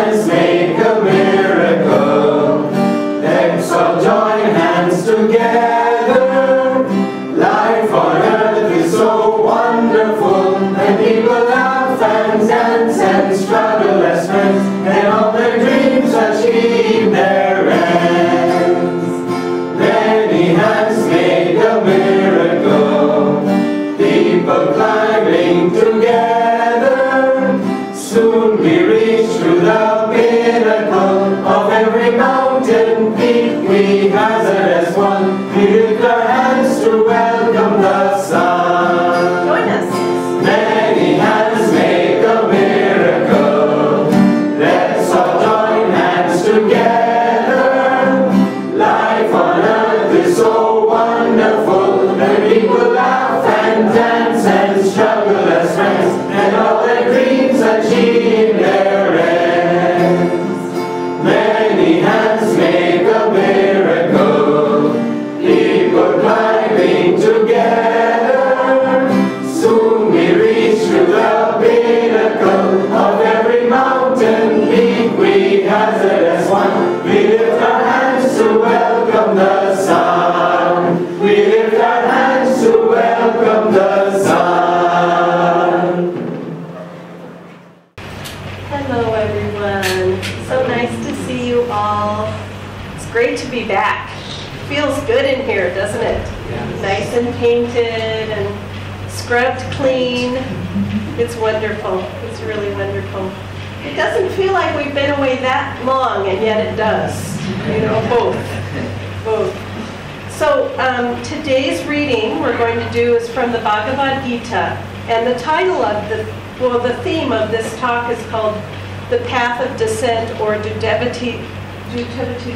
has made a miracle. Let's all join hands together. Life on earth is so wonderful, and people laugh and dance and struggle as friends, and all their dreams achieve their ends. Then He has made a miracle, people climbing together. Soon we reach to the pinnacle of every mountain peak we hazard as one. We lift our hands to welcome the sun. Join us. Then He has made a miracle. Let's all join hands together. Life on earth is so wonderful, that people laugh and dance and struggle as friends, and all their dreams achieve their ends. Then He has made a miracle, people climbing together. Soon we reach to the pinnacle of every mountain peak we hazard as one. We lift our hands to welcome the sun. We lift our hands to welcome the sun. Hello, everyone. So nice to see you all. It's great to be back. Feels good in here, doesn't it? Yes. Nice and painted and scrubbed clean. It's wonderful. It's really wonderful. It doesn't feel like we've been away that long, and yet it does. You know, both. So today's reading we're going to do is from the Bhagavad Gita, and the title of the theme of this talk is called "The Path of Descent," or do devotees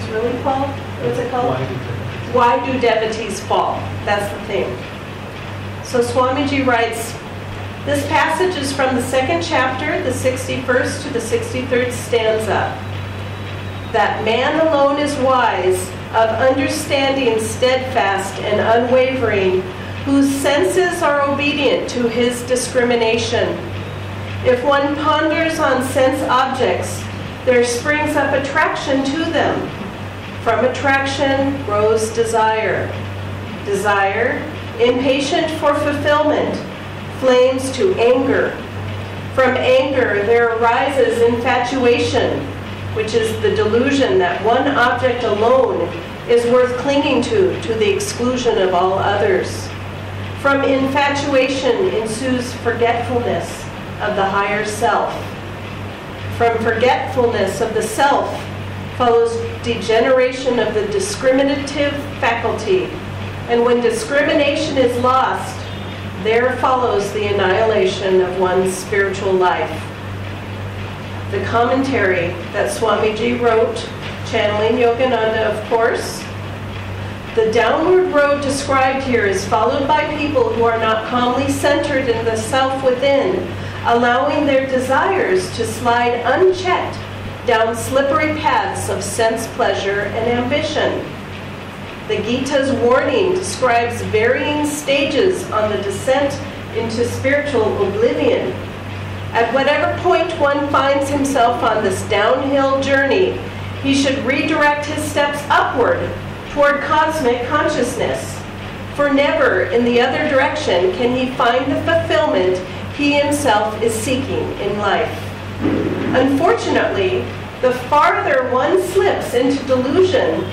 really fall? What's it called? Why do devotees fall? That's the theme. So Swamiji writes, this passage is from the 2nd chapter, the 61st to the 63rd stanza. That man alone is wise, of understanding steadfast and unwavering, whose senses are obedient to his discrimination. If one ponders on sense objects, there springs up attraction to them. From attraction grows desire. Desire, impatient for fulfillment, flames to anger. From anger there arises infatuation, which is the delusion that one object alone is worth clinging to the exclusion of all others. From infatuation ensues forgetfulness of the higher self. From forgetfulness of the self follows degeneration of the discriminative faculty, and when discrimination is lost, there follows the annihilation of one's spiritual life. The commentary that Swamiji wrote, channeling Yogananda, of course. The downward road described here is followed by people who are not calmly centered in the self within, allowing their desires to slide unchecked down slippery paths of sense pleasure and ambition. The Gita's warning describes varying stages on the descent into spiritual oblivion. At whatever point one finds himself on this downhill journey, he should redirect his steps upward toward cosmic consciousness. For never in the other direction can he find the fulfillment he himself is seeking in life. Unfortunately, the farther one slips into delusion,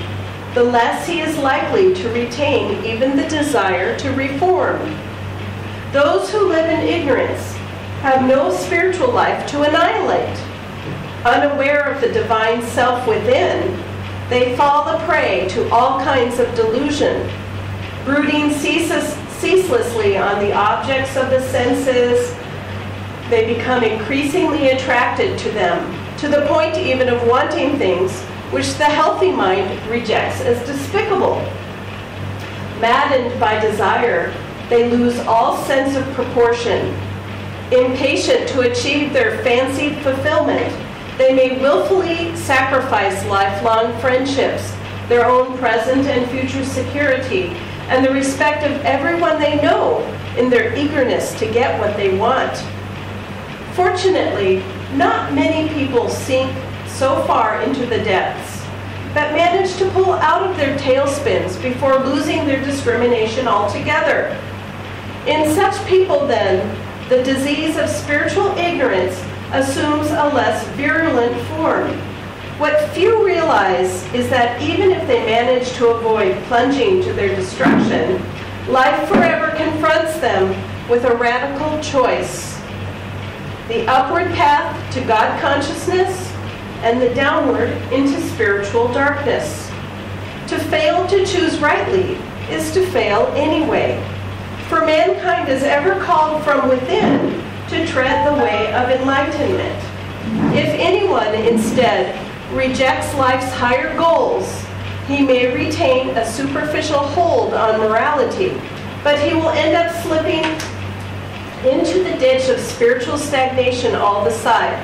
the less he is likely to retain even the desire to reform. Those who live in ignorance have no spiritual life to annihilate. Unaware of the divine self within, they fall a prey to all kinds of delusion, brooding ceaselessly on the objects of the senses. They become increasingly attracted to them, to the point even of wanting things which the healthy mind rejects as despicable. Maddened by desire, they lose all sense of proportion. Impatient to achieve their fancied fulfillment, they may willfully sacrifice lifelong friendships, their own present and future security, and the respect of everyone they know in their eagerness to get what they want. Fortunately, not many people sink so far into the depths, but manage to pull out of their tailspins before losing their discrimination altogether. In such people, then, the disease of spiritual ignorance assumes a less virulent form. What few realize is that even if they manage to avoid plunging to their destruction, life forever confronts them with a radical choice: the upward path to God consciousness and the downward into spiritual darkness. To fail to choose rightly is to fail anyway, for mankind is ever called from within to tread the way of enlightenment. If anyone instead rejects life's higher goals, he may retain a superficial hold on morality, but he will end up slipping into the ditch of spiritual stagnation all beside.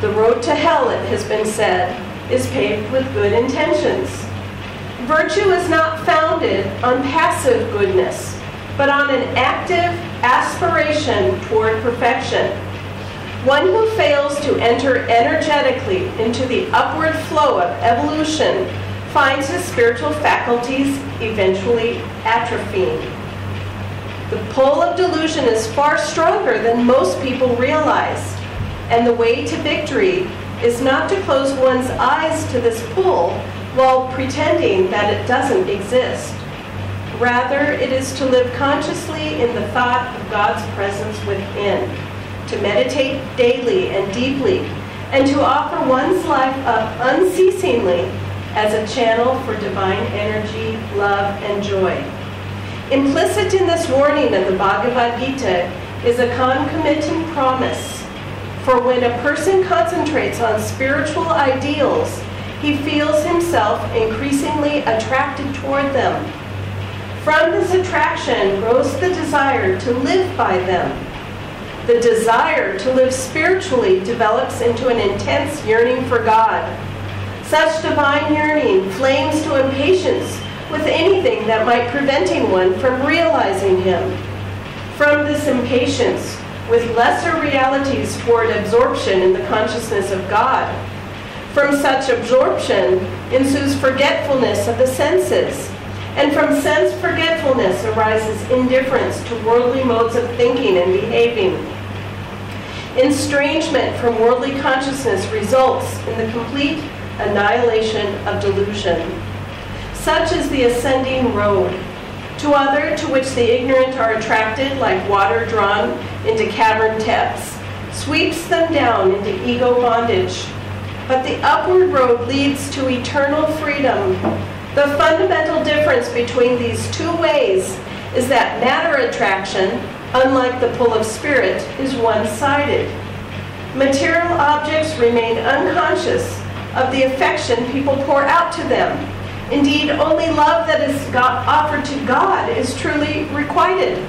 The road to hell, it has been said, is paved with good intentions. Virtue is not founded on passive goodness, but on an active aspiration toward perfection. One who fails to enter energetically into the upward flow of evolution finds his spiritual faculties eventually atrophying. The pull of delusion is far stronger than most people realize, and the way to victory is not to close one's eyes to this pull while pretending that it doesn't exist. Rather, it is to live consciously in the thought of God's presence within, to meditate daily and deeply, and to offer one's life up unceasingly as a channel for divine energy, love, and joy. Implicit in this warning of the Bhagavad Gita is a concomitant promise. For when a person concentrates on spiritual ideals, he feels himself increasingly attracted toward them. From this attraction grows the desire to live by them. The desire to live spiritually develops into an intense yearning for God. Such divine yearning flames to impatience with anything that might preventing one from realizing Him. From this impatience, with lesser realities toward absorption in the consciousness of God. From such absorption ensues forgetfulness of the senses, and from sense forgetfulness arises indifference to worldly modes of thinking and behaving. Estrangement from worldly consciousness results in the complete annihilation of delusion. Such is the ascending road. To which the ignorant are attracted like water drawn into cavern depths, sweeps them down into ego bondage. But the upward road leads to eternal freedom. The fundamental difference between these two ways is that matter attraction, unlike the pull of spirit, is one-sided. Material objects remain unconscious of the affection people pour out to them. Indeed, only love that is offered to God is truly requited.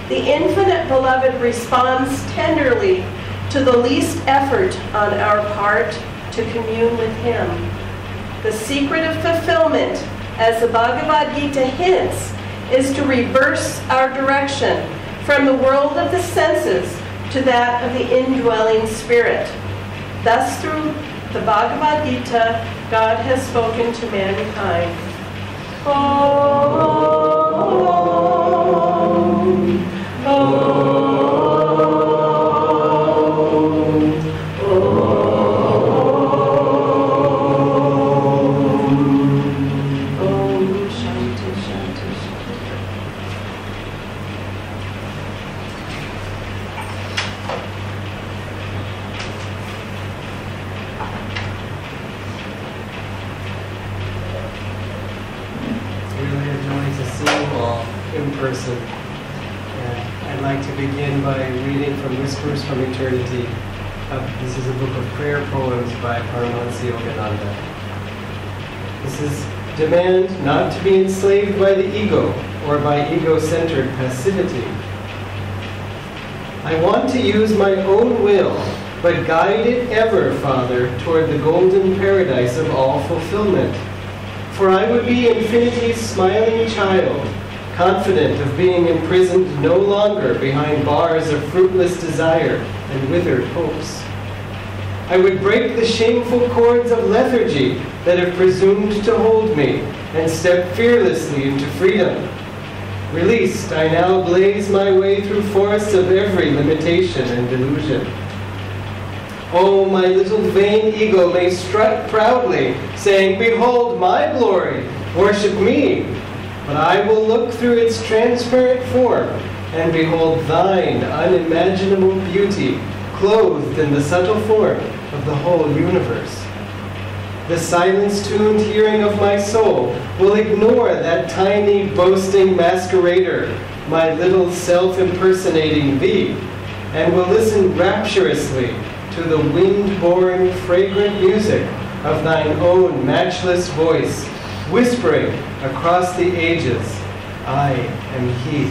The infinite beloved responds tenderly to the least effort on our part to commune with Him. The secret of fulfillment, as the Bhagavad Gita hints, is to reverse our direction from the world of the senses to that of the indwelling spirit. Thus, through the Bhagavad Gita, God has spoken to mankind. Whispers from Eternity. This is a book of prayer poems by Paramahansa Yogananda. This is demand not to be enslaved by the ego or by ego-centered passivity. I want to use my own will, but guide it ever, Father, toward the golden paradise of all fulfillment. For I would be infinity's smiling child, confident of being imprisoned no longer behind bars of fruitless desire and withered hopes. I would break the shameful cords of lethargy that have presumed to hold me, and step fearlessly into freedom. Released, I now blaze my way through forests of every limitation and delusion. Oh, my little vain ego may strut proudly, saying, "Behold my glory, worship me." But I will look through its transparent form and behold thine unimaginable beauty, clothed in the subtle form of the whole universe. The silence-tuned hearing of my soul will ignore that tiny, boasting masquerader, my little self-impersonating thee, and will listen rapturously to the wind-borne, fragrant music of thine own matchless voice, whispering across the ages, I am he.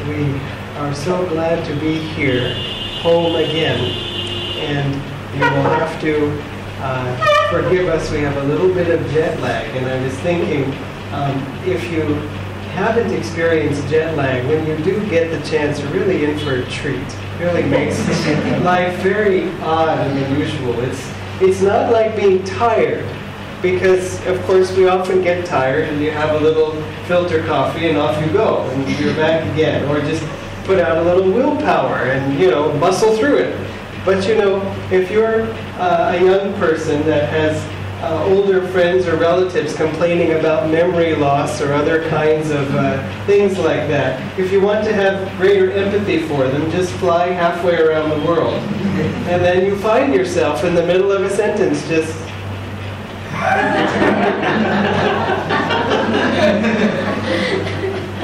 We are so glad to be here, home again, and you will have to forgive us. We have a little bit of jet lag, and I was thinking, if you haven't experienced jet lag, when you do get the chance, you're really in for a treat. It really makes life very odd and unusual. It's not like being tired, because of course we often get tired and you have a little filter coffee and off you go and you're back again, or just put out a little willpower and muscle through it. But if you're a young person that has older friends or relatives complaining about memory loss or other kinds of things like that, if you want to have greater empathy for them, just fly halfway around the world. And then you find yourself in the middle of a sentence just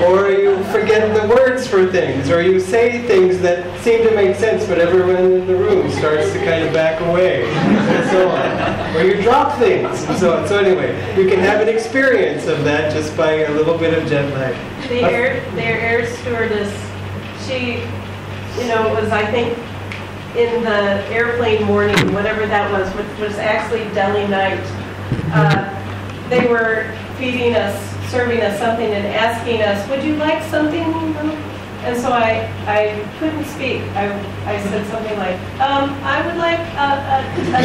or you forget the words for things, or you say things that seem to make sense, but everyone in the room starts to kind of back away, and so on. Or you drop things, and so on. So anyway, you can have an experience of that just by a little bit of jet lag. The air stewardess, she, was, I think, in the airplane morning, whatever that was, which was actually Delhi night, they were feeding us, serving us something and asking us, would you like something? And so I couldn't speak. I said something like, I would like and I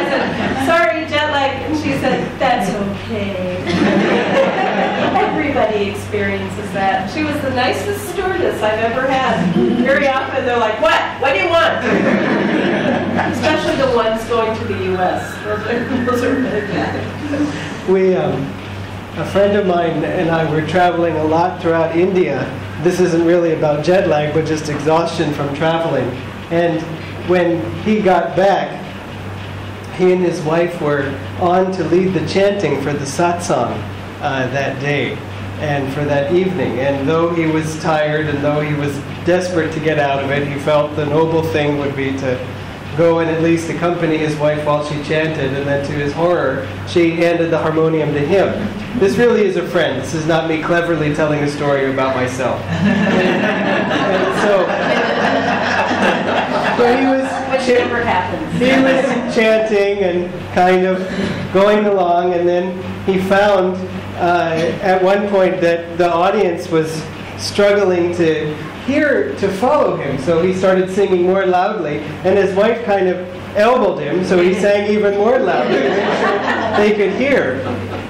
said, sorry, jet lag. And she said, that's okay. Everybody experiences that. She was the nicest stewardess I've ever had. Very often they're like, what? What do you want? Especially the ones going to the U.S. Those are really bad. A friend of mine and I were traveling a lot throughout India. This isn't really about jet lag, but just exhaustion from traveling. And when he got back, he and his wife were on to lead the chanting for the satsang that day and for that evening. And though he was tired and though he was desperate to get out of it, he felt the noble thing would be to go and at least accompany his wife while she chanted, and then to his horror, she handed the harmonium to him. This really is a friend. This is not me cleverly telling a story about myself. And so he was... Which never happens. He was chanting and kind of going along, and then he found at one point that the audience was struggling to follow him, so he started singing more loudly, and his wife kind of elbowed him, so he sang even more loudly to make sure they could hear.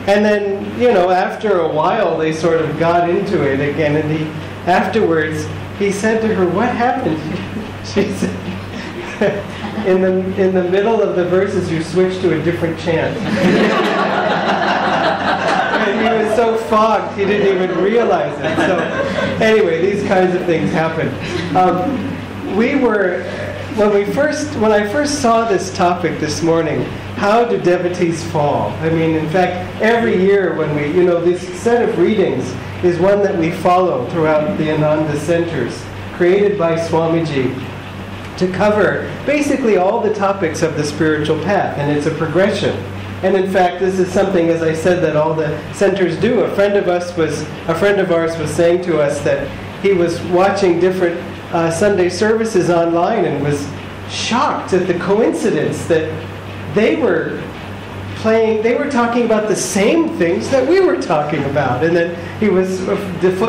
And then, after a while, they sort of got into it again, and afterwards, he said to her, what happened? She said, in the middle of the verses, you switched to a different chant. He was so fogged he didn't even realize it. So anyway, these kinds of things happen. When I first saw this topic this morning, how do devotees fall? I mean, in fact, every year when this set of readings is one that we follow throughout the Ananda centers, created by Swamiji, to cover basically all the topics of the spiritual path, and it's a progression. And in fact, this is something, as I said, that all the centers do. A friend of ours was saying to us that he was watching different Sunday services online and was shocked at the coincidence that they were talking about the same things that we were talking about. And then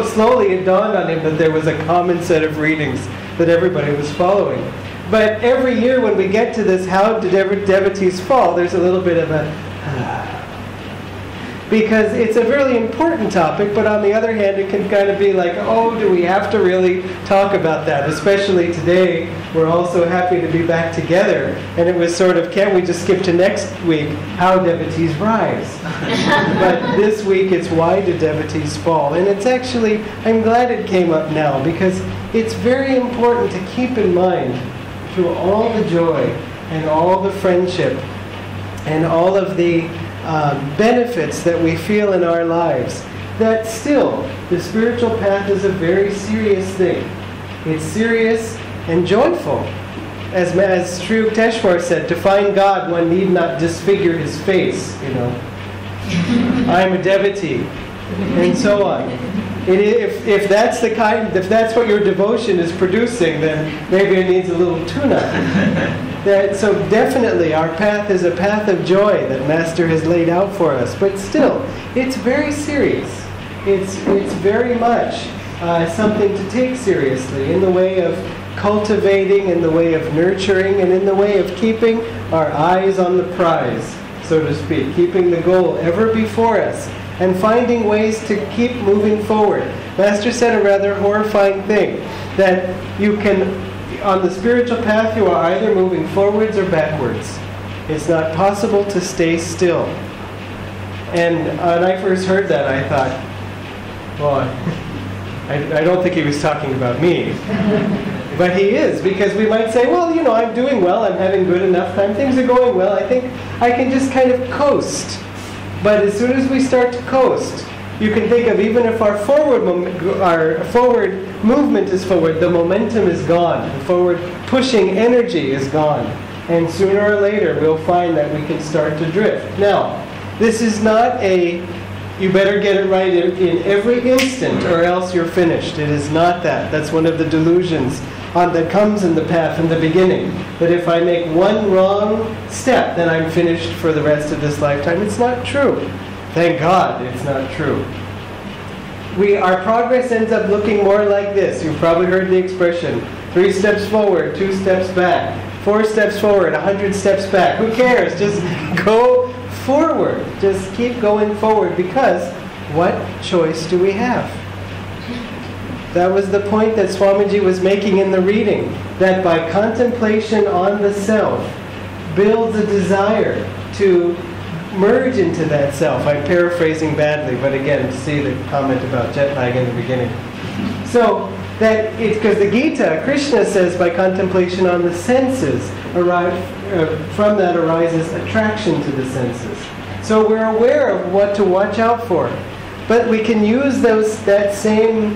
slowly it dawned on him that there was a common set of readings that everybody was following. But every year when we get to this, how did devotees fall, there's a little bit of a... because it's a really important topic, but on the other hand, it can kind of be like, oh, do we have to really talk about that? Especially today, we're all so happy to be back together. And it was sort of, can't we just skip to next week, how devotees rise? But this week, it's why do devotees fall? And it's actually, I'm glad it came up now, because it's very important to keep in mind, through all the joy and all the friendship and all of the benefits that we feel in our lives, that still the spiritual path is a very serious thing. It's serious and joyful. As Sri Yukteswar said, to find God one need not disfigure his face, I'm a devotee, and so on. If that's what your devotion is producing, then maybe it needs a little tune-up. So definitely our path is a path of joy that Master has laid out for us. But still, it's very serious. It's very much something to take seriously in the way of cultivating, in the way of nurturing, and in the way of keeping our eyes on the prize, so to speak, keeping the goal ever before us, and finding ways to keep moving forward. Master said a rather horrifying thing, that you can... on the spiritual path, you are either moving forwards or backwards. It's not possible to stay still. And when I first heard that, I thought, well, I don't think he was talking about me. But he is, because we might say, well, I'm doing well, I'm having good enough time, things are going well, I think I can just kind of coast. But as soon as we start to coast, you can think of, even if our forward movement is forward, the momentum is gone. The forward pushing energy is gone. And sooner or later, we'll find that we can start to drift. Now, this is not you better get it right in every instant or else you're finished. It is not that. That's one of the delusions that comes in the path in the beginning. That if I make one wrong step, then I'm finished for the rest of this lifetime. It's not true. Thank God it's not true. Our progress ends up looking more like this. You've probably heard the expression, 3 steps forward, 2 steps back, 4 steps forward, 100 steps back. Who cares? Just go forward. Just keep going forward, because what choice do we have? That was the point that Swamiji was making in the reading, that by contemplation on the self builds a desire to merge into that self. I'm paraphrasing badly, but again, see the comment about jet lag in the beginning. So, that it's because the Gita, Krishna says by contemplation on the senses, from that arises attraction to the senses. So we're aware of what to watch out for. But we can use that same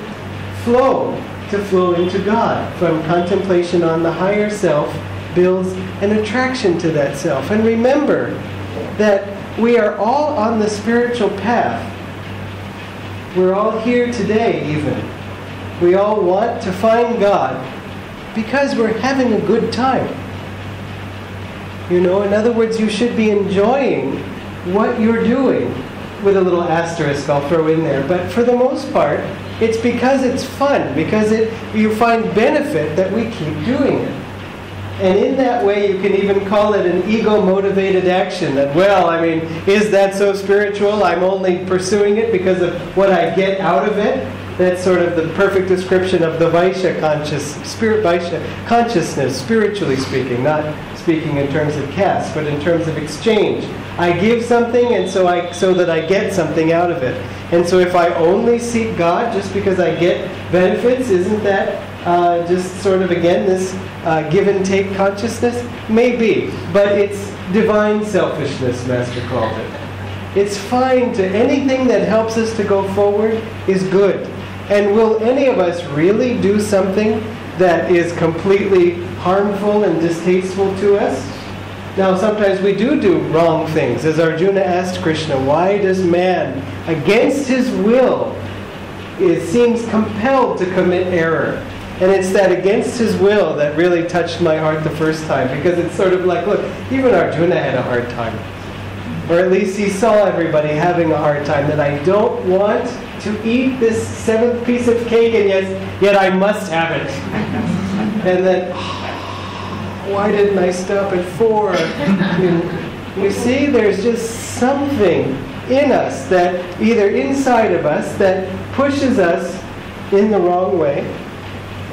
flow to flow into God. From contemplation on the higher self builds an attraction to that self. And remember that we are all on the spiritual path. We're all here today, even. We all want to find God because we're having a good time. In other words, you should be enjoying what you're doing, with a little asterisk I'll throw in there. But for the most part, it's because it's fun, because you find benefit that we keep doing it. And in that way, you can even call it an ego-motivated action. That, is that so spiritual? I'm only pursuing it because of what I get out of it. That's sort of the perfect description of the Vaishya consciousness, spiritually speaking, not speaking in terms of caste, but in terms of exchange. I give something, and so that I get something out of it. And so if I only seek God just because I get benefits, isn't that just sort of, again, this give and take consciousness? Maybe, but it's divine selfishness, Master called it. It's fine to, anything that helps us to go forward is good. And will any of us really do something that is completely harmful and distasteful to us? Now, sometimes we do wrong things. As Arjuna asked Krishna, why does man, against his will, seems compelled to commit error? And it's that against his will that really touched my heart the first time, because it's sort of like, look, even Arjuna had a hard time. Or at least he saw everybody having a hard time, that I don't want to eat this 7th piece of cake, and yet I must have it. And then, why didn't I stop at 4? You see, there's just something in us, that either inside of us, that pushes us in the wrong way,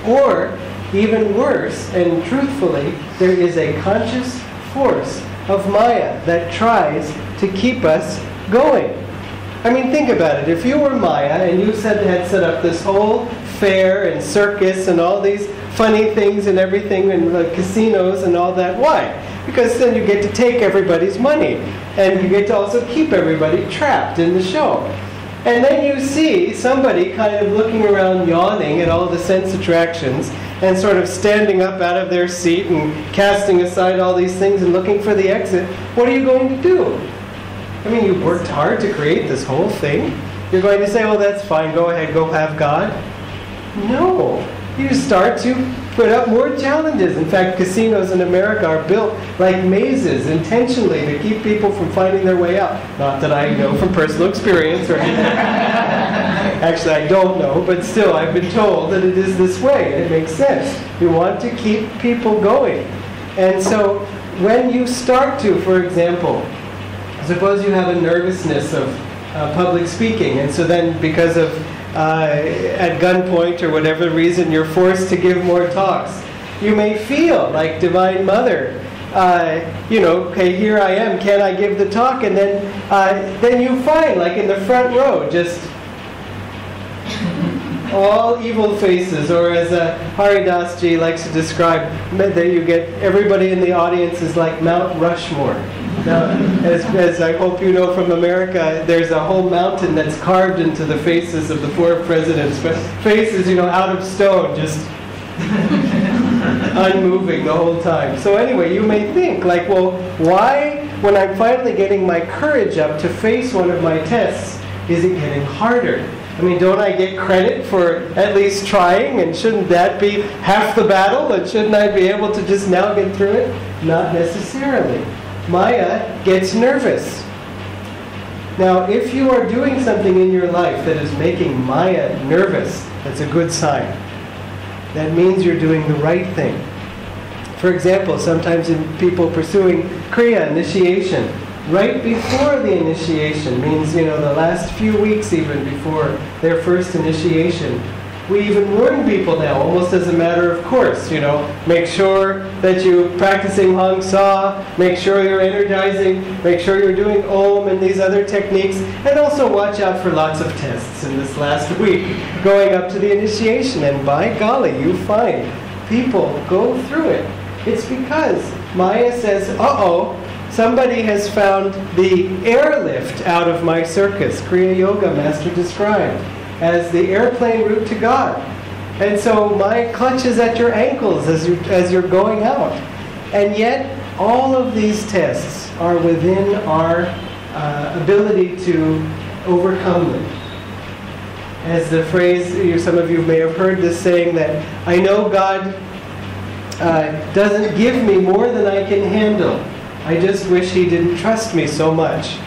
or even worse, and truthfully, there is a conscious force of Maya that tries to keep us going. I mean, think about it. If you were Maya and you had set up this whole fair and circus and all these funny things and everything, and casinos and all that, why? Because then you get to take everybody's money, and you get to also keep everybody trapped in the show. And then you see somebody kind of looking around, yawning at all the sense attractions, and sort of standing up out of their seat and casting aside all these things and looking for the exit. What are you going to do? I mean, you worked hard to create this whole thing. You're going to say, oh, that's fine, go ahead, go have God? No. You start to put up more challenges. In fact, casinos in America are built like mazes intentionally to keep people from finding their way out. Not that I know from personal experience or anything. Actually, I don't know, but still, I've been told that it is this way. It makes sense. You want to keep people going. And so, when you start to, for example, suppose you have a nervousness of public speaking, and so then because of at gunpoint or whatever reason you're forced to give more talks, you may feel like Divine Mother, okay, here I am, can I give the talk? And then you find, like in the front row, just all evil faces, or as Haridas Ji likes to describe, that you get everybody in the audience is like Mount Rushmore. Now, as I hope you know from America, there's a whole mountain that's carved into the faces of the 4 presidents, but faces, out of stone, just unmoving the whole time. So anyway, you may think, like, well, why, when I'm finally getting my courage up to face one of my tests, is it getting harder? I mean, don't I get credit for at least trying? And shouldn't that be half the battle? And shouldn't I be able to just now get through it? Not necessarily. Maya gets nervous. Now, if you are doing something in your life that is making Maya nervous, that's a good sign. That means you're doing the right thing. For example, sometimes in people pursuing Kriya, initiation, right before the initiation, means, the last few weeks even before their first initiation, we even warn people now, almost as a matter of course, make sure that you're practicing Hang Sa, make sure you're energizing, make sure you're doing Om and these other techniques, and also watch out for lots of tests in this last week going up to the initiation. And by golly, you find people go through it. It's because Maya says, uh-oh, somebody has found the airlift out of my circus. Kriya Yoga Master described as the airplane route to God. And so Maya clutches at your ankles as you're going out. And yet, all of these tests are within our ability to overcome them. As the phrase, some of you may have heard this saying, that I know God doesn't give me more than I can handle. I just wish He didn't trust me so much.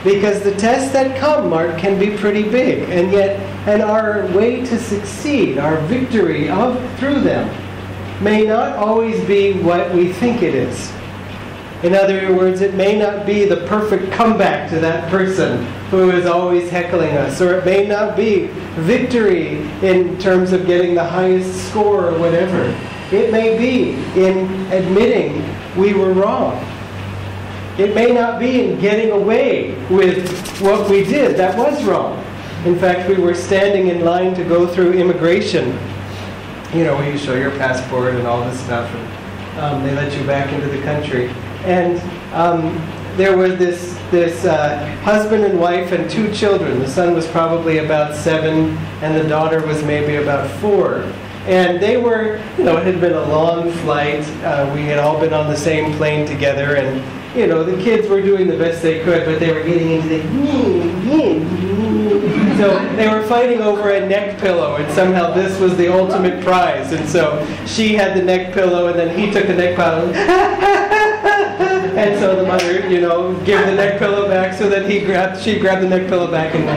Because the tests that come, Mark, can be pretty big, and our way to succeed, our victory through them, may not always be what we think it is. In other words, it may not be the perfect comeback to that person who is always heckling us, or it may not be victory in terms of getting the highest score or whatever. It may be in admitting we were wrong. It may not be in getting away with what we did that was wrong. In fact, we were standing in line to go through immigration, where you show your passport and all this stuff, and they let you back into the country. And there were this husband and wife and 2 children. The son was probably about 7, and the daughter was maybe about 4. And they were, it had been a long flight. We had all been on the same plane together, and the kids were doing the best they could, but they were getting into the So they were fighting over a neck pillow, and somehow this was the ultimate prize. And so she had the neck pillow, and then he took the neck pillow. And so the mother, gave the neck pillow back, so that she grabbed the neck pillow back, and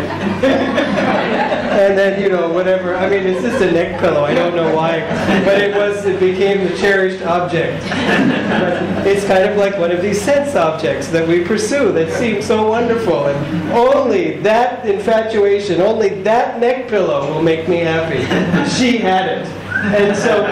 then, whatever. I mean, it's just a neck pillow. I don't know why, but it became the cherished object. But it's kind of like one of these sense objects that we pursue that seem so wonderful, and only that infatuation, only that neck pillow will make me happy. She had it, and so.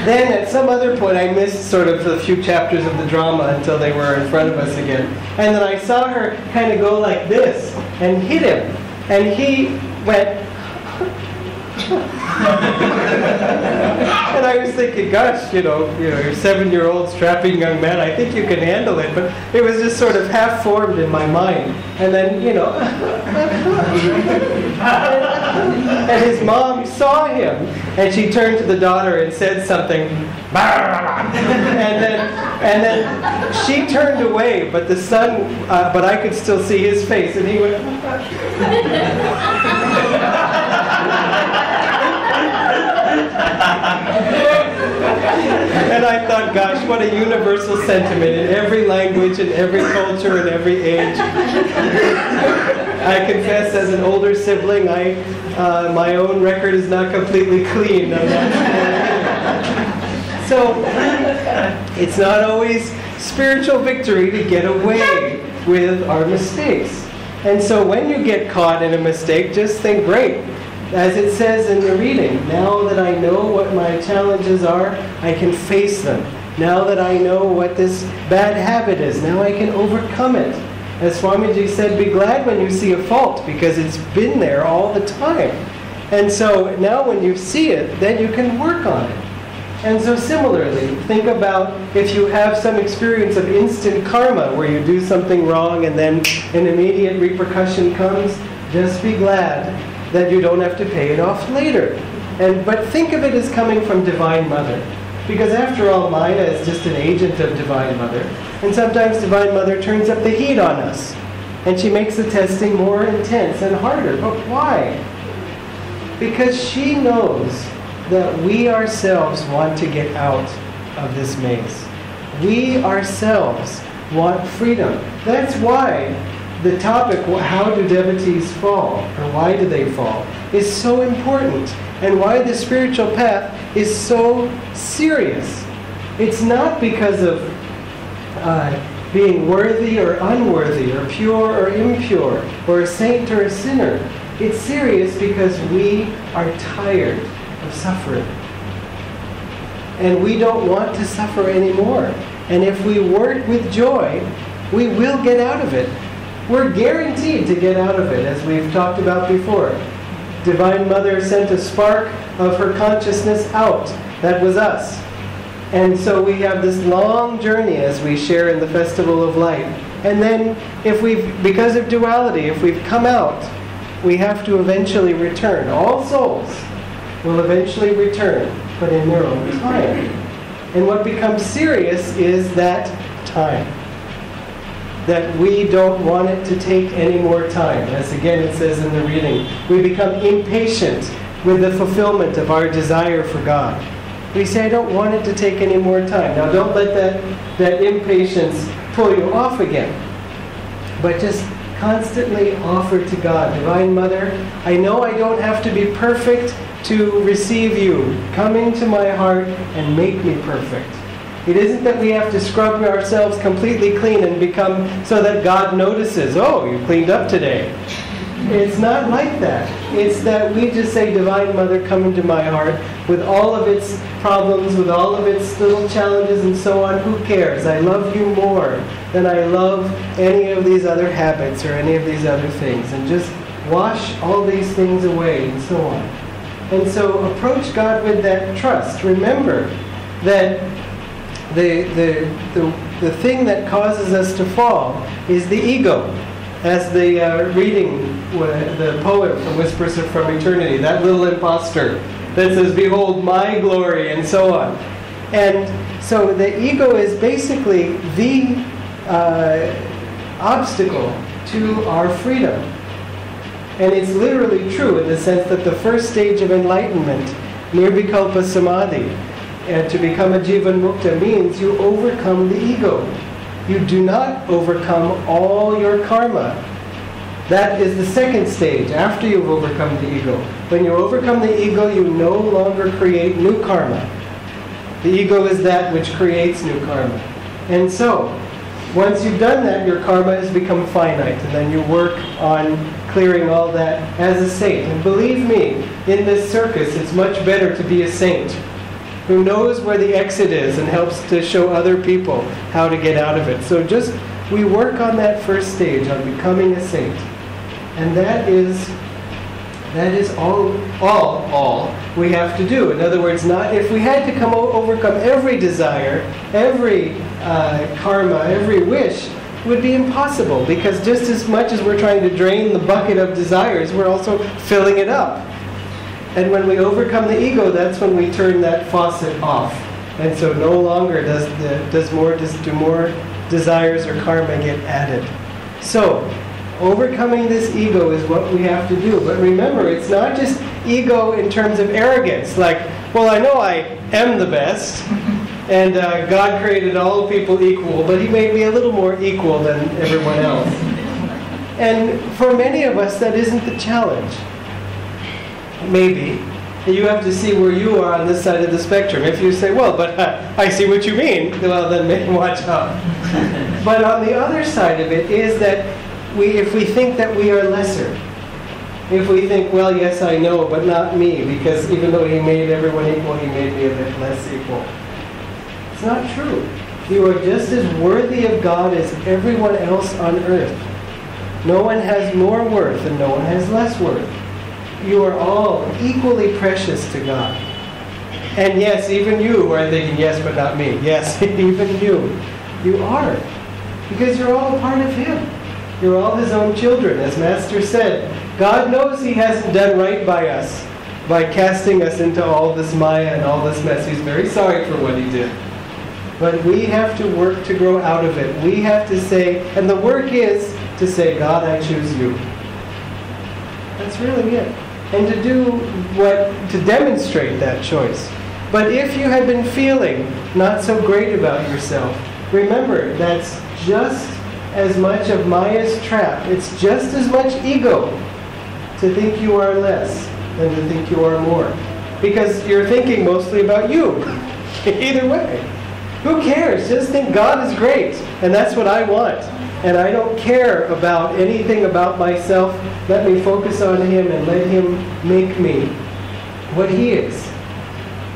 Then at some other point I missed sort of a few chapters of the drama until they were in front of us again. And then I saw her kind of go like this and hit him. And he went... And I was thinking, gosh, you're a 7-year-old strapping young man, I think you can handle it. But it was just sort of half-formed in my mind. And then, and his mom saw him, and she turned to the daughter and said something, and then she turned away, but the son, but I could still see his face, and he went, and I thought, gosh, what a universal sentiment in every language, in every culture, in every age. I confess, as an older sibling, my own record is not completely clean on that. So, it's not always spiritual victory to get away with our mistakes. And so when you get caught in a mistake, just think, great. As it says in the reading, now that I know what my challenges are, I can face them. Now that I know what this bad habit is, now I can overcome it. As Swamiji said, be glad when you see a fault, because it's been there all the time. And so now when you see it, then you can work on it. And so similarly, think about if you have some experience of instant karma, where you do something wrong and then an immediate repercussion comes, just be glad that you don't have to pay it off later. But think of it as coming from Divine Mother. Because after all, Maya is just an agent of Divine Mother. And sometimes Divine Mother turns up the heat on us. And she makes the testing more intense and harder. But why? Because she knows that we ourselves want to get out of this maze. We ourselves want freedom. That's why the topic, how do devotees fall, or why do they fall, is so important, and why the spiritual path is so serious. It's not because of being worthy or unworthy, or pure or impure, or a saint or a sinner. It's serious because we are tired of suffering. And we don't want to suffer anymore. And if we work with joy, we will get out of it. We're guaranteed to get out of it, as we've talked about before. Divine Mother sent a spark of her consciousness out. That was us. And so we have this long journey as we share in the Festival of Light. And then, because of duality, if we've come out, we have to eventually return. All souls will eventually return, but in their own time. And what becomes serious is that time. That we don't want it to take any more time. As again it says in the reading, we become impatient with the fulfillment of our desire for God. We say, I don't want it to take any more time. Now don't let that impatience pull you off again. But just constantly offer to God, Divine Mother, I know I don't have to be perfect to receive you. Come into my heart and make me perfect. It isn't that we have to scrub ourselves completely clean and become so that God notices, oh, you cleaned up today. It's not like that. It's that we just say, Divine Mother, come into my heart with all of its problems, with all of its little challenges and so on. Who cares? I love you more than I love any of these other habits or any of these other things. And just wash all these things away and so on. And so approach God with that trust. Remember that the thing that causes us to fall is the ego. As the reading, the poem from Whispers from Eternity, that little imposter that says, behold my glory, and so on. And so the ego is basically the obstacle to our freedom. And it's literally true in the sense that the first stage of enlightenment, nirvikalpa samadhi, and to become a jivan mukta means you overcome the ego. You do not overcome all your karma. That is the second stage, after you've overcome the ego. When you overcome the ego, you no longer create new karma. The ego is that which creates new karma. And so, once you've done that, your karma has become finite, and then you work on clearing all that as a saint. And believe me, in this circus, it's much better to be a saint who knows where the exit is and helps to show other people how to get out of it. So we work on that first stage, on becoming a saint. And that is all we have to do. In other words, if we had to overcome every desire, every karma, every wish, would be impossible, because just as much as we're trying to drain the bucket of desires, we're also filling it up. And when we overcome the ego, that's when we turn that faucet off. And so no longer do more desires or karma get added. So, overcoming this ego is what we have to do. But remember, it's not just ego in terms of arrogance, like, well, I know I am the best, and God created all people equal, but He made me a little more equal than everyone else. And for many of us, that isn't the challenge. Maybe. You have to see where you are on this side of the spectrum. If you say, well, but I see what you mean, well, then maybe watch out. But on the other side of it is that if we think that we are lesser, if we think, well, yes, I know, but not me, because even though He made everyone equal, He made me a bit less equal. It's not true. You are just as worthy of God as everyone else on earth. No one has more worth and no one has less worth. You are all equally precious to God. And yes, even you are thinking, yes, but not me. Yes, even you. You are. Because you're all a part of Him. You're all His own children. As Master said, God knows He hasn't done right by us by casting us into all this maya and all this mess. He's very sorry for what He did. But we have to work to grow out of it. We have to say, and the work is to say, God, I choose you. That's really it. And to demonstrate that choice. But if you have been feeling not so great about yourself, remember, that's just as much of Maya's trap. It's just as much ego to think you are less than to think you are more. Because you're thinking mostly about you. Either way. Who cares? Just think God is great, and that's what I want. And I don't care about anything about myself. Let me focus on Him and let Him make me what He is.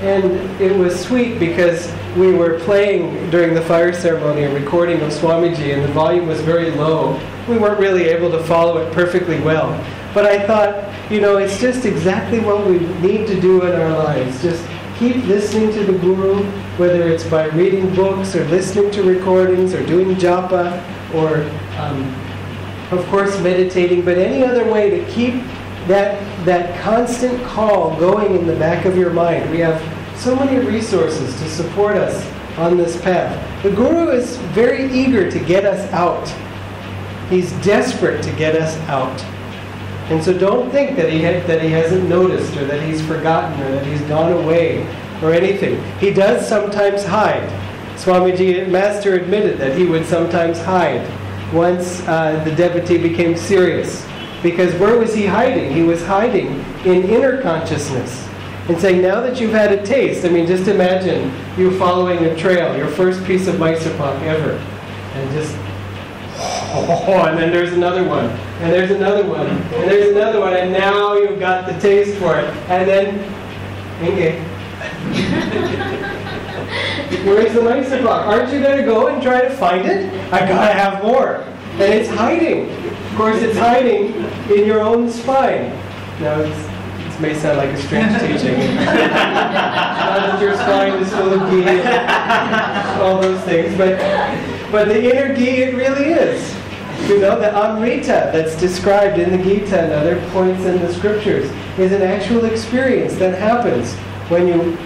And it was sweet because we were playing during the fire ceremony a recording of Swamiji, and the volume was very low. We weren't really able to follow it perfectly well. But I thought, it's just exactly what we need to do in our lives. Just keep listening to the Guru, whether it's by reading books or listening to recordings or doing japa or, of course, meditating, but any other way to keep that constant call going in the back of your mind. We have so many resources to support us on this path. The Guru is very eager to get us out. He's desperate to get us out. And so don't think that he hasn't noticed, or that He's forgotten, or that He's gone away, or anything. He does sometimes hide. Swamiji, Master, admitted that he would sometimes hide once the devotee became serious. Because where was he hiding? He was hiding in inner consciousness. And saying, now that you've had a taste, just imagine you following a trail, your first piece of Mysore ever. And just, and then there's another one. And there's another one. And there's another one. And now you've got the taste for it. And then, okay. Where's the Mysore? Aren't you going to go and try to find it? I gotta have more. And it's hiding. Of course, it's hiding in your own spine. Now, this may sound like a strange teaching. Not that your spine is full of ghee, all those things, but the inner ghee, it really is. The Amrita that's described in the Gita and other points in the scriptures is an actual experience that happens when you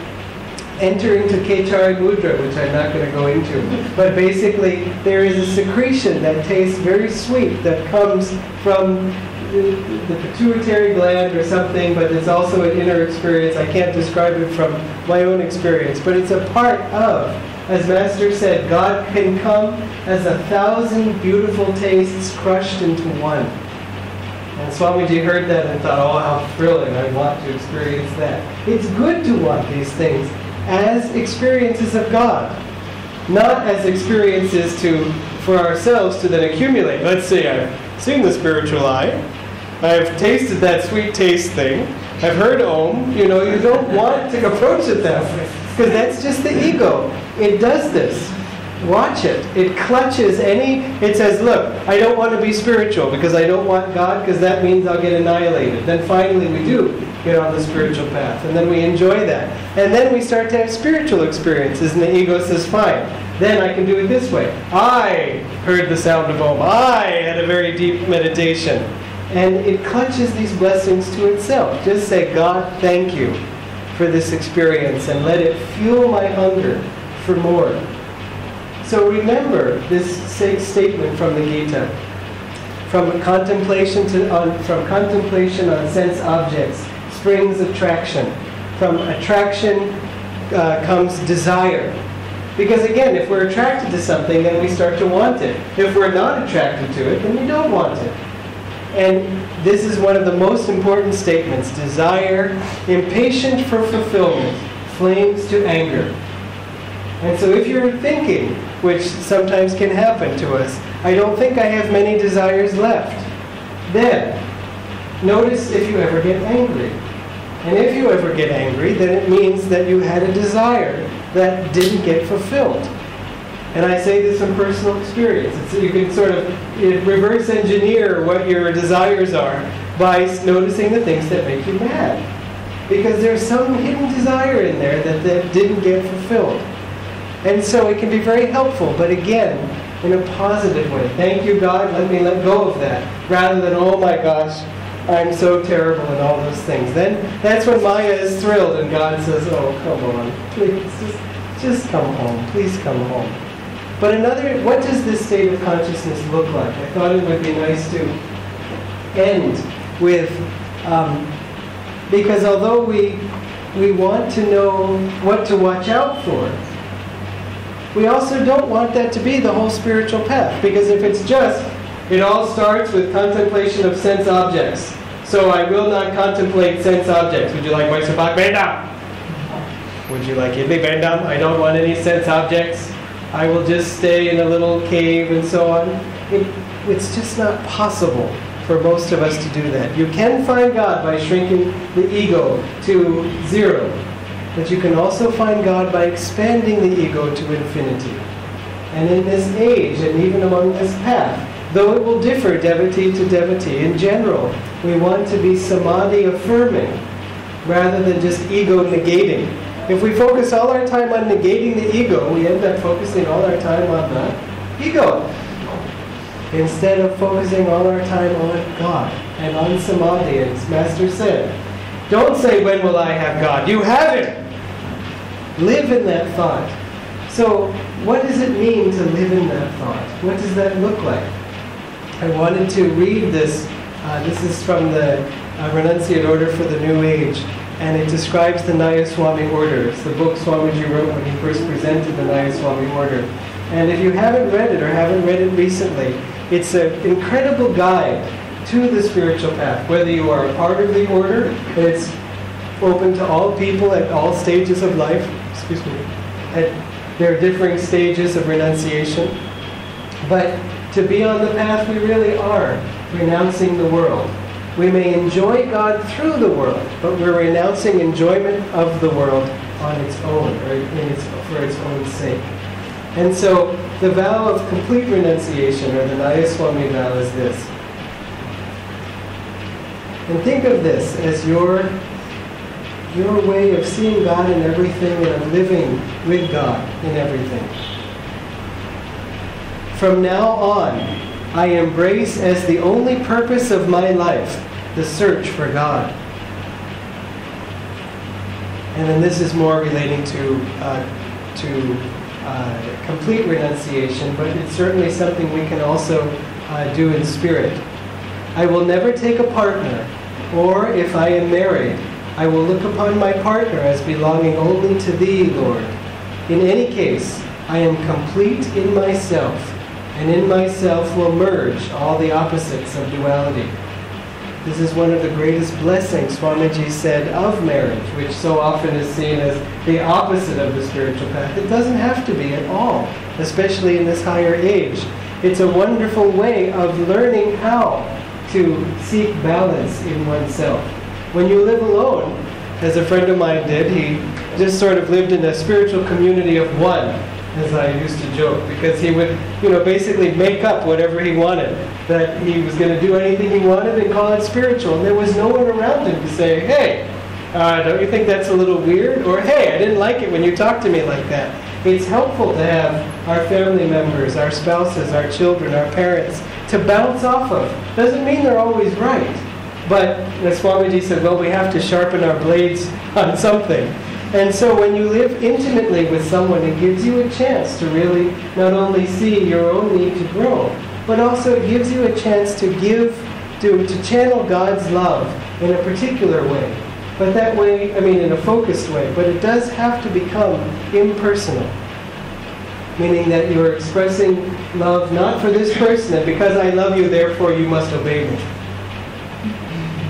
enter into Kechari Mudra, which I'm not going to go into. But basically, there is a secretion that tastes very sweet that comes from the pituitary gland or something, but it's also an inner experience. I can't describe it from my own experience, but it's a part of, as Master said, God can come as 1,000 beautiful tastes crushed into one. And Swamiji heard that and thought, oh, how thrilling, I want to experience that. It's good to want these things as experiences of God, not as experiences for ourselves to then accumulate. Let's say I've seen the spiritual eye, I've tasted that sweet taste thing, I've heard Om. You don't want to approach it that way, because that's just the ego. It does this. Watch it. It clutches it says, look, I don't want to be spiritual because I don't want God, because that means I'll get annihilated. Then finally we do get on the spiritual path, and then we enjoy that. And then we start to have spiritual experiences, and the ego says, fine, then I can do it this way. I heard the sound of Om. I had a very deep meditation. And it clutches these blessings to itself. Just say, God, thank you for this experience, and let it fuel my hunger for more. So remember this statement from the Gita. From contemplation on sense objects springs attraction. From attraction comes desire. Because again, if we're attracted to something, then we start to want it. If we're not attracted to it, then we don't want it. And this is one of the most important statements. Desire, impatient for fulfillment, flames to anger. And so if you're thinking, which sometimes can happen to us, I don't think I have many desires left, then notice if you ever get angry. And if you ever get angry, then it means that you had a desire that didn't get fulfilled. And I say this from personal experience. You can sort of reverse engineer what your desires are by noticing the things that make you mad. Because there's some hidden desire in there that didn't get fulfilled. And so it can be very helpful, but again, in a positive way. Thank you, God, let me let go of that. Rather than, oh my gosh, I'm so terrible and all those things. Then that's when Maya is thrilled and God says, oh, come on, please, just come home. Please come home. But what does this state of consciousness look like? I thought it would be nice to end with, because although we want to know what to watch out for, we also don't want that to be the whole spiritual path. Because if it's just, it all starts with contemplation of sense objects. So I will not contemplate sense objects. Would you like Vaisabhak Bandam? Would you like Idli Bandam? I don't want any sense objects. I will just stay in a little cave and so on. It's just not possible for most of us to do that. You can find God by shrinking the ego to zero. But you can also find God by expanding the ego to infinity. And in this age, and even among this path, though it will differ devotee to devotee, in general, we want to be samadhi affirming rather than just ego negating. If we focus all our time on negating the ego, we end up focusing all our time on the ego. Instead of focusing all our time on God and on samadhi, as Master said, don't say, when will I have God? You have Him! Live in that thought. So, what does it mean to live in that thought? What does that look like? I wanted to read this. This is from the Renunciate Order for the New Age, and it describes the Nayaswami order. It's the book Swamiji wrote when he first presented the Nayaswami order. And if you haven't read it or haven't read it recently, it's an incredible guide to the spiritual path. Whether you are a part of the order, it's open to all people at all stages of life. Excuse me. There are differing stages of renunciation. But to be on the path, we really are renouncing the world. We may enjoy God through the world, but we're renouncing enjoyment of the world on its own, or for its own sake. And so the vow of complete renunciation, or the Nayaswami vow, is this. And think of this as your way of seeing God in everything and of living with God in everything. From now on, I embrace as the only purpose of my life the search for God. And then this is more relating to complete renunciation, but it's certainly something we can also do in spirit. I will never take a partner, or if I am married, I will look upon my partner as belonging only to Thee, Lord. In any case, I am complete in myself, and in myself will merge all the opposites of duality. This is one of the greatest blessings Swamiji said of marriage, which so often is seen as the opposite of the spiritual path. It doesn't have to be at all, especially in this higher age. It's a wonderful way of learning how to seek balance in oneself. When you live alone, as a friend of mine did, he just sort of lived in a spiritual community of one, as I used to joke, because he would, basically make up whatever he wanted, that he was going to do anything he wanted and call it spiritual. And there was no one around him to say, hey, don't you think that's a little weird? Or, hey, I didn't like it when you talked to me like that. It's helpful to have our family members, our spouses, our children, our parents to bounce off of. Doesn't mean they're always right. But as Swamiji said, well, we have to sharpen our blades on something. And so when you live intimately with someone, it gives you a chance to really not only see your own need to grow, but also it gives you a chance to to channel God's love in a particular way. But that way, in a focused way, but it does have to become impersonal. Meaning that you're expressing love not for this person, and because I love you, therefore you must obey me.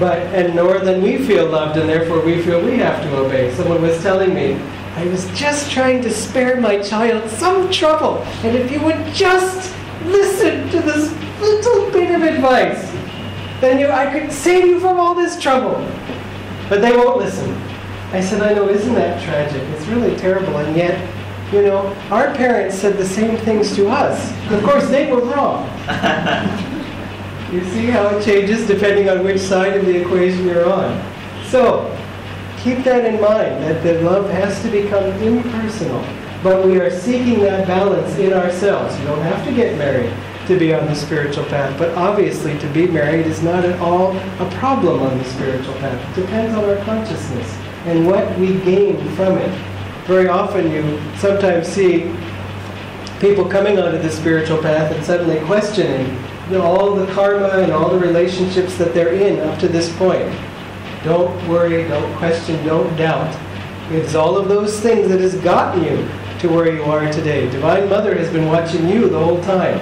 And nor then we feel loved, and therefore we feel we have to obey. Someone was telling me, I was just trying to spare my child some trouble, and if you would just listen to this little bit of advice, then I could save you from all this trouble. But they won't listen. I said, I know, isn't that tragic? It's really terrible, and yet, our parents said the same things to us. Of course, they were wrong. You see how it changes depending on which side of the equation you're on. So, keep that in mind, that the love has to become impersonal. But we are seeking that balance in ourselves. You don't have to get married to be on the spiritual path. But obviously, to be married is not at all a problem on the spiritual path. It depends on our consciousness and what we gain from it. Very often you sometimes see people coming onto the spiritual path and suddenly questioning all the karma and all the relationships that they're in up to this point. Don't worry, don't question, don't doubt. It's all of those things that has gotten you to where you are today. Divine Mother has been watching you the whole time,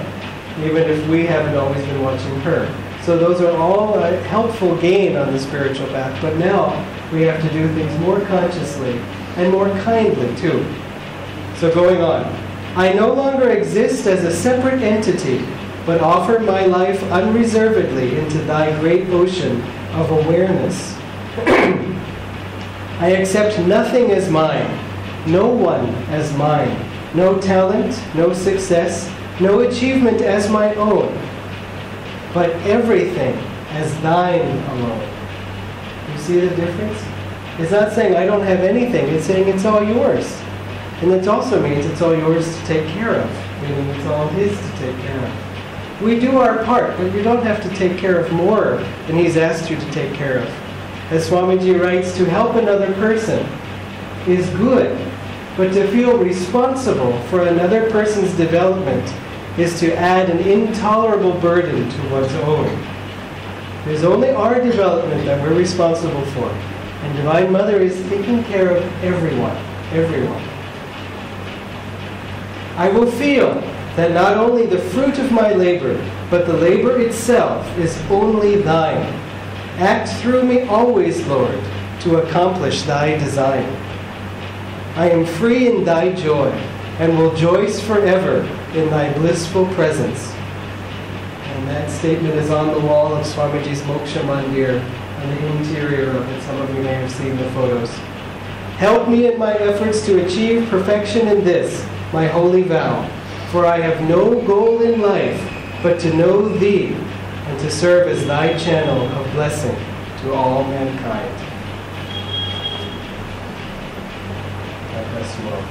even if we haven't always been watching her. So those are all a helpful gain on the spiritual path. But now we have to do things more consciously and more kindly too. So going on. I no longer exist as a separate entity, but offer my life unreservedly into Thy great ocean of awareness. I accept nothing as mine, no one as mine, no talent, no success, no achievement as my own, but everything as Thine alone. You see the difference? It's not saying I don't have anything, it's saying it's all yours. And it also means it's all yours to take care of, meaning it's all His to take care of. We do our part, but you don't have to take care of more than He's asked you to take care of. As Swamiji writes, to help another person is good, but to feel responsible for another person's development is to add an intolerable burden to one's own. It is only our development that we're responsible for. And Divine Mother is taking care of everyone. I will feel that not only the fruit of my labor, but the labor itself is only Thine. Act through me always, Lord, to accomplish Thy design. I am free in Thy joy, and will rejoice forever in Thy blissful presence. And that statement is on the wall of Swamiji's Moksha Mandir, on the interior of it. Some of you may have seen the photos. Help me in my efforts to achieve perfection in this, my holy vow, for I have no goal in life but to know Thee and to serve as Thy channel of blessing to all mankind. God bless you all.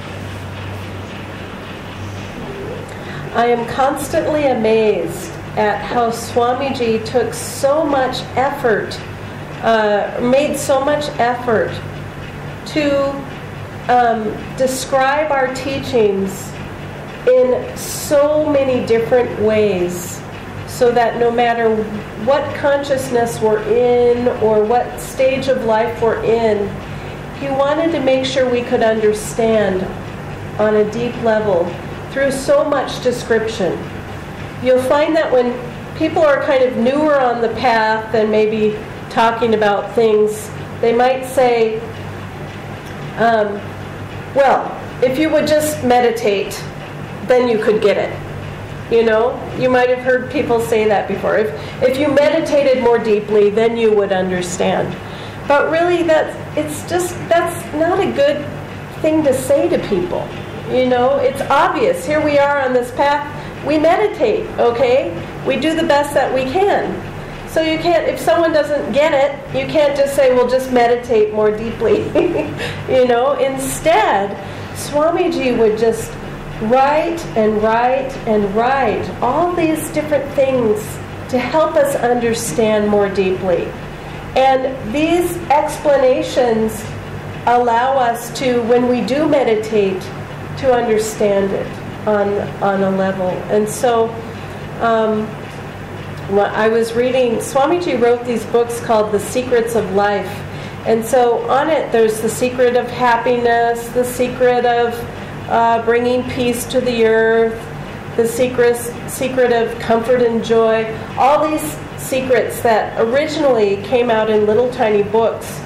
I am constantly amazed at how Swamiji took so much effort, made so much effort to describe our teachings in so many different ways, so that no matter what consciousness we're in or what stage of life we're in, he wanted to make sure we could understand on a deep level through so much description. You'll find that when people are kind of newer on the path and maybe talking about things, they might say, well, if you would just meditate, then you could get it. You know, you might have heard people say that before. If you meditated more deeply, then you would understand. But really, that's not a good thing to say to people. You know, it's obvious. Here we are on this path. We meditate, okay? We do the best that we can. So you can't, if someone doesn't get it, you can't just say, well, just meditate more deeply. You know, instead, Swamiji would just write and write and write all these different things to help us understand more deeply. And these explanations allow us to, when we do meditate, to understand it on a level. And so I was reading, Swamiji wrote these books called The Secrets of Life. And so on it, there's the secret of happiness, the secret of bringing peace to the earth, the secret of comfort and joy, all these secrets that originally came out in little tiny books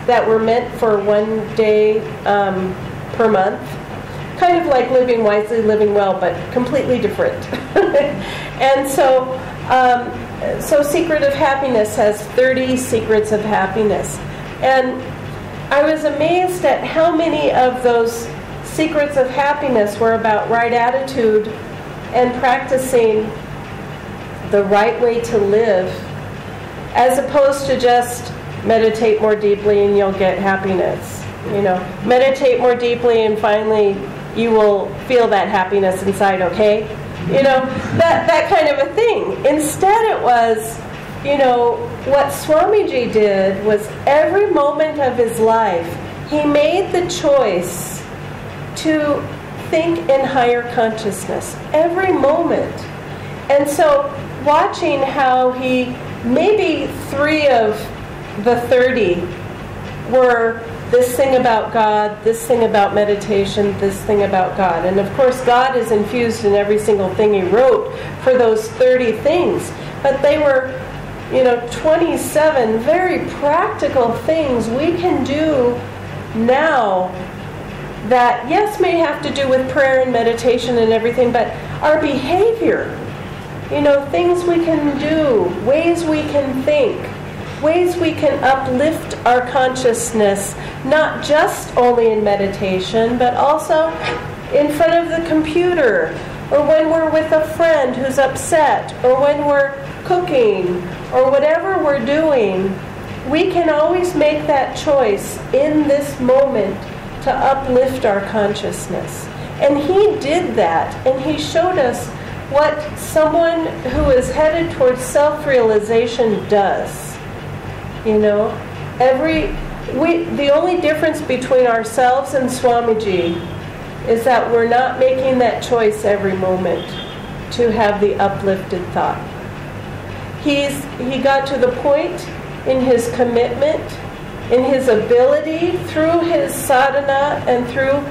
that were meant for one day per month. Kind of like Living Wisely, Living Well, but completely different. And so Secret of Happiness has 30 secrets of happiness. And I was amazed at how many of those secrets of happiness were about right attitude and practicing the right way to live, as opposed to just meditate more deeply and you'll get happiness. You know, meditate more deeply and finally you will feel that happiness inside, okay? You know, that kind of a thing. Instead it was, you know, what Swamiji did was every moment of his life, he made the choice to think in higher consciousness. Every moment. And so watching how he, maybe 3 of the 30 were this thing about God, this thing about meditation, this thing about God. And of course God is infused in every single thing he wrote for those 30 things. But they were, you know, 27 very practical things we can do now that, yes, may have to do with prayer and meditation and everything, but our behavior, you know, things we can do, ways we can think, ways we can uplift our consciousness, not just only in meditation, but also in front of the computer, or when we're with a friend who's upset, or when we're cooking, or whatever we're doing. We can always make that choice in this moment to uplift our consciousness. And he did that, and he showed us what someone who is headed towards self-realization does. You know, the only difference between ourselves and Swamiji is that we're not making that choice every moment to have the uplifted thought. He got to the point in his commitment, in his ability, through his sadhana and through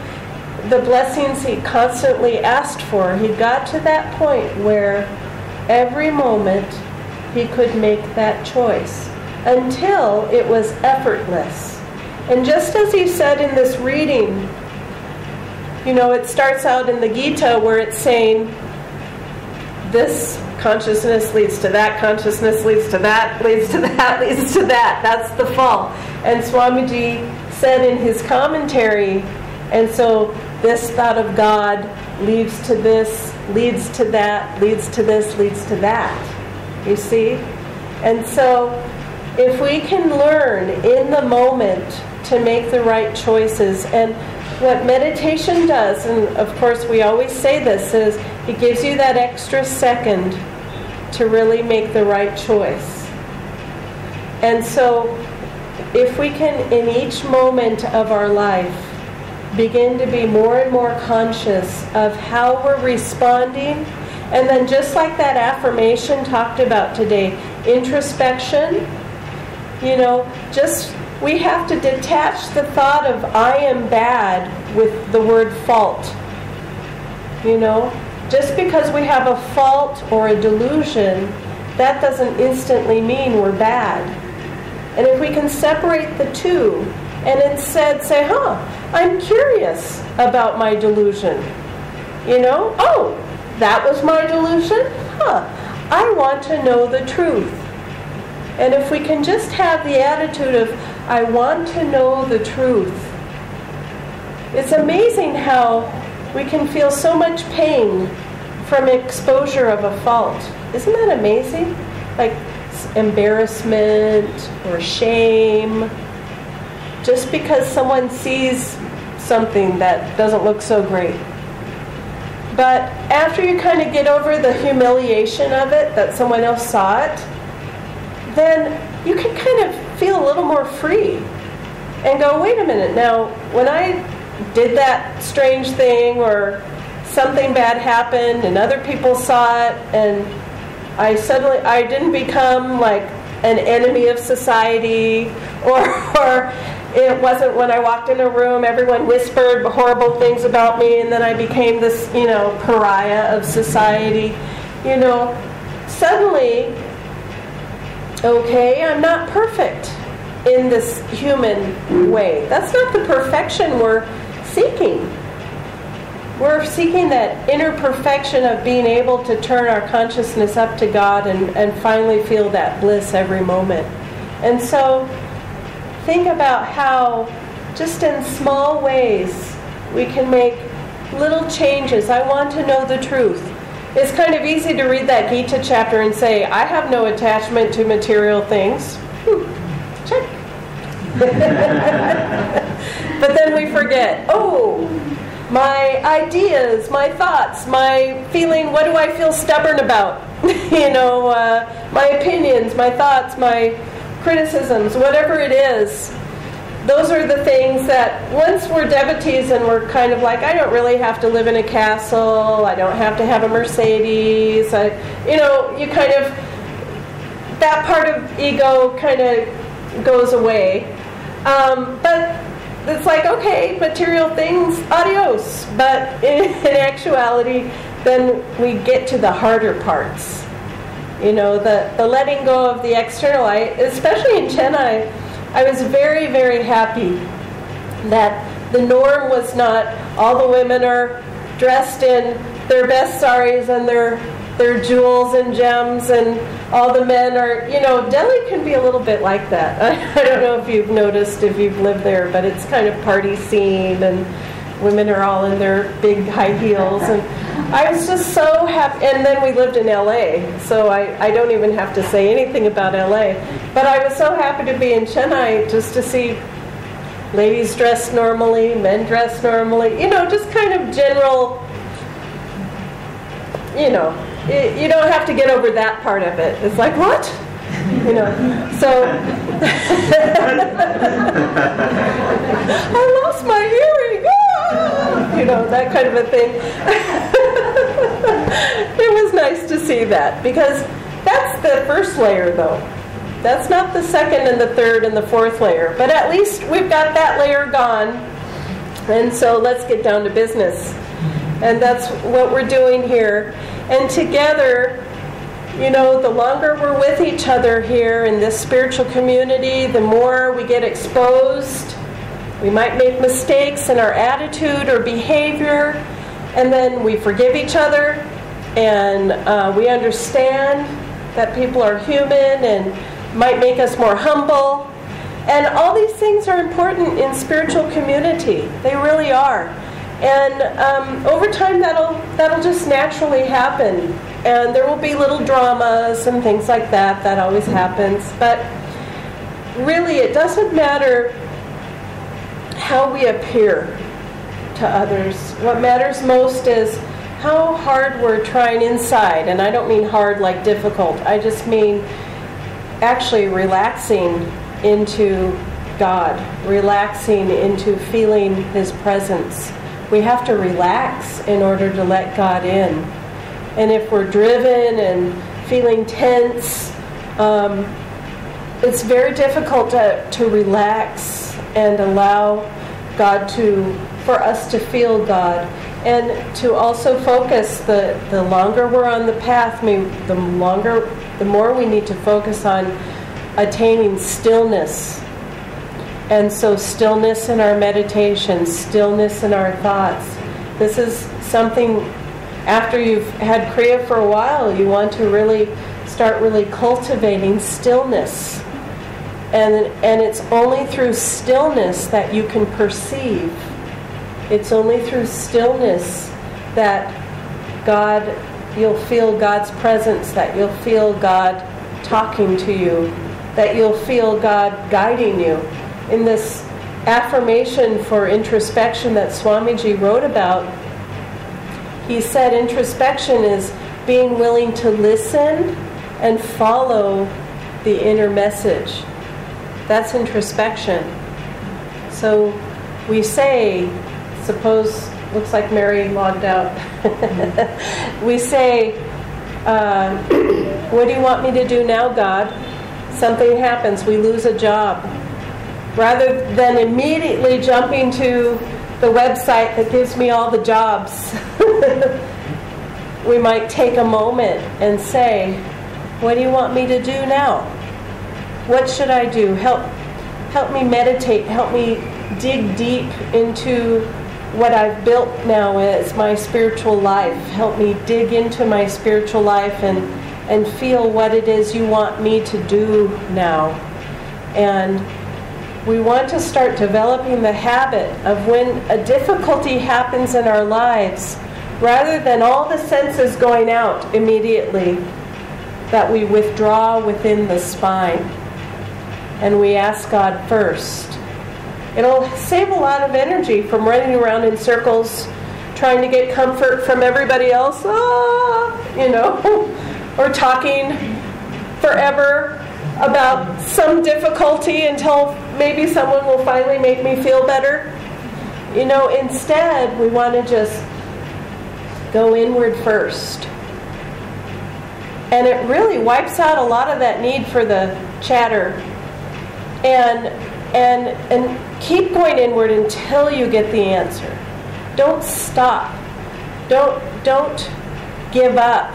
the blessings he constantly asked for. He got to that point where every moment he could make that choice until it was effortless. And just as he said in this reading, you know, it starts out in the Gita where it's saying, this consciousness leads to that, consciousness leads to that, leads to that, leads to that. That's the fall. And Swamiji said in his commentary, and so this thought of God leads to this, leads to that, leads to this, leads to that. You see? And so if we can learn in the moment to make the right choices, and what meditation does, and of course we always say this, is it gives you that extra second to really make the right choice. And so if we can, in each moment of our life, begin to be more and more conscious of how we're responding And then just like that affirmation talked about today, introspection, just we have to detach the thought of I am bad with the word fault. Just because we have a fault or a delusion, that doesn't instantly mean we're bad. And if we can separate the two and instead say, I'm curious about my delusion. Oh, that was my delusion? I want to know the truth. And if we can just have the attitude of, I want to know the truth, it's amazing how we can feel so much pain from exposure of a fault. Isn't that amazing? Like embarrassment or shame. Just because someone sees something that doesn't look so great. But after you kind of get over the humiliation of it, that someone else saw it, then you can kind of feel a little more free and go, wait a minute, now when I did that strange thing or something bad happened and other people saw it and I didn't become like an enemy of society, or it wasn't when I walked in a room everyone whispered horrible things about me and then I became this, pariah of society. Suddenly, okay, I'm not perfect in this human way. That's not the perfection we're seeking. We're seeking that inner perfection of being able to turn our consciousness up to God and finally feel that bliss every moment. And so think about how just in small ways we can make little changes. I want to know the truth. It's kind of easy to read that Gita chapter and say, I have no attachment to material things. Check. But then we forget, my ideas, my thoughts, my feeling, what do I feel stubborn about? My opinions, my thoughts, my criticisms, whatever it is. Those are the things that once we're devotees and we're kind of like, I don't really have to live in a castle, I don't have to have a Mercedes, you kind of, that part of ego kind of goes away. But it's like, okay, material things, adios. But in actuality, then we get to the harder parts. The letting go of the external. Especially in Chennai, I was very, very happy that the norm was not all the women are dressed in their best saris and their jewels and gems, and all the men are, Delhi can be a little bit like that. I don't know if you've noticed, if you've lived there, but it's kind of party scene, and women are all in their big high heels. And I was just so happy. And then we lived in LA, so I don't even have to say anything about LA. But I was so happy to be in Chennai just to see ladies dressed normally, men dressed normally, just kind of general, you don't have to get over that part of it. It's like, what? So I lost my earring. That kind of a thing. It was nice to see that, because that's the first layer, though. That's not the second and the third and the fourth layer. But at least we've got that layer gone. And so let's get down to business. And that's what we're doing here. And together, the longer we're with each other here in this spiritual community, the more we get exposed. We might make mistakes in our attitude or behavior, and then we forgive each other, and we understand that people are human and might make us more humble. And all these things are important in spiritual community. They really are. And over time, that'll just naturally happen. And there will be little dramas and things like that. That always happens. But really, it doesn't matter how we appear to others. What matters most is how hard we're trying inside. And I don't mean hard like difficult. I just mean actually relaxing into God, relaxing into feeling His presence. We have to relax in order to let God in. And if we're driven and feeling tense, it's very difficult to relax and allow God for us to feel God. And to also focus, the longer we're on the path, the more we need to focus on attaining stillness. And so stillness in our meditation, stillness in our thoughts. This is something, after you've had Kriya for a while, you want to really start cultivating stillness. And it's only through stillness that you can perceive. It's only through stillness that you'll feel God's presence, that you'll feel God talking to you, that you'll feel God guiding you. In this affirmation for introspection that Swamiji wrote about, he said introspection is being willing to listen and follow the inner message. That's introspection. So we say, suppose, looks like Mary logged out. We say, what do you want me to do now, God? Something happens, we lose a job. Rather than immediately jumping to the website that gives me all the jobs, we might take a moment and say, what do you want me to do now? What should I do? Help me meditate. Help me dig deep into what I've built now as my spiritual life. Help me dig into my spiritual life and feel what it is you want me to do now. And we want to start developing the habit of when a difficulty happens in our lives, rather than all the senses going out immediately, that we withdraw within the spine and we ask God first. It'll save a lot of energy from running around in circles trying to get comfort from everybody else, or talking forever about some difficulty until maybe someone will finally make me feel better. Instead, we want to just go inward first. And it really wipes out a lot of that need for the chatter. And keep going inward until you get the answer. Don't stop. Don't give up.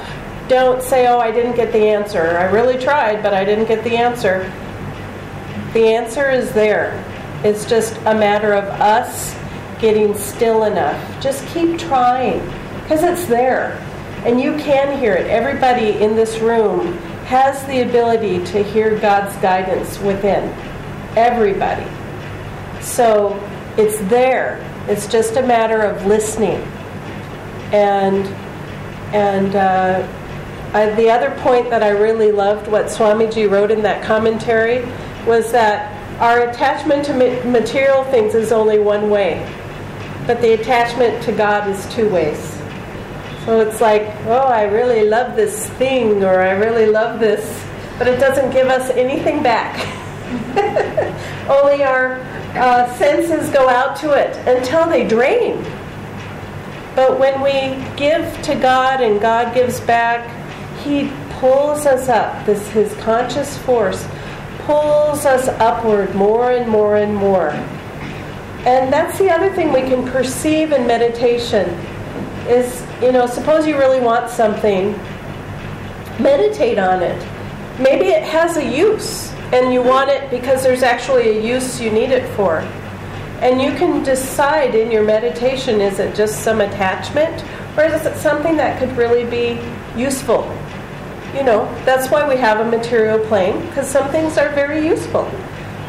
Don't say, oh, I didn't get the answer. I really tried, but I didn't get the answer. The answer is there. It's just a matter of us getting still enough. Just keep trying, because it's there. And you can hear it. Everybody in this room has the ability to hear God's guidance within. Everybody. So it's there. It's just a matter of listening. And the other point that I really loved, what Swamiji wrote in that commentary, was that our attachment to material things is only one way, but the attachment to God is two ways. So it's like, oh, I really love this thing, or I really love this, but it doesn't give us anything back. Only our senses go out to it until they drain. But when we give to God and God gives back, He pulls us up. His conscious force pulls us upward more and more and more. And that's the other thing we can perceive in meditation is, suppose you really want something, meditate on it. Maybe it has a use, and you want it because there's actually a use you need it for. And you can decide in your meditation, is it just some attachment, or is it something that could really be useful? That's why we have a material plane, because some things are very useful.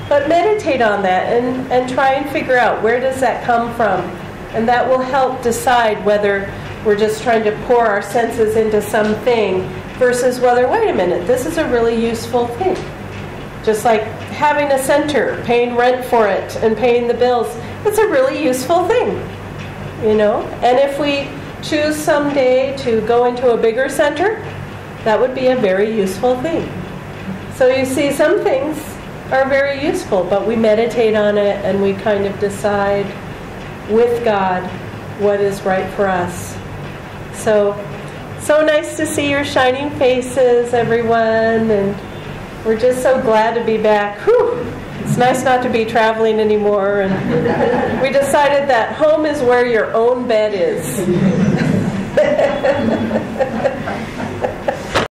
But meditate on that and try and figure out, where does that come from? And that will help decide whether we're just trying to pour our senses into something versus whether, wait a minute, this is a really useful thing. Just like having a center, paying rent for it and paying the bills, it's a really useful thing. And if we choose someday to go into a bigger center, that would be a very useful thing. So you see, some things are very useful, but we meditate on it and we kind of decide with God what is right for us. So So nice to see your shining faces, everyone, and we're just so glad to be back. Whew. It's nice not to be traveling anymore, and we decided that home is where your own bed is.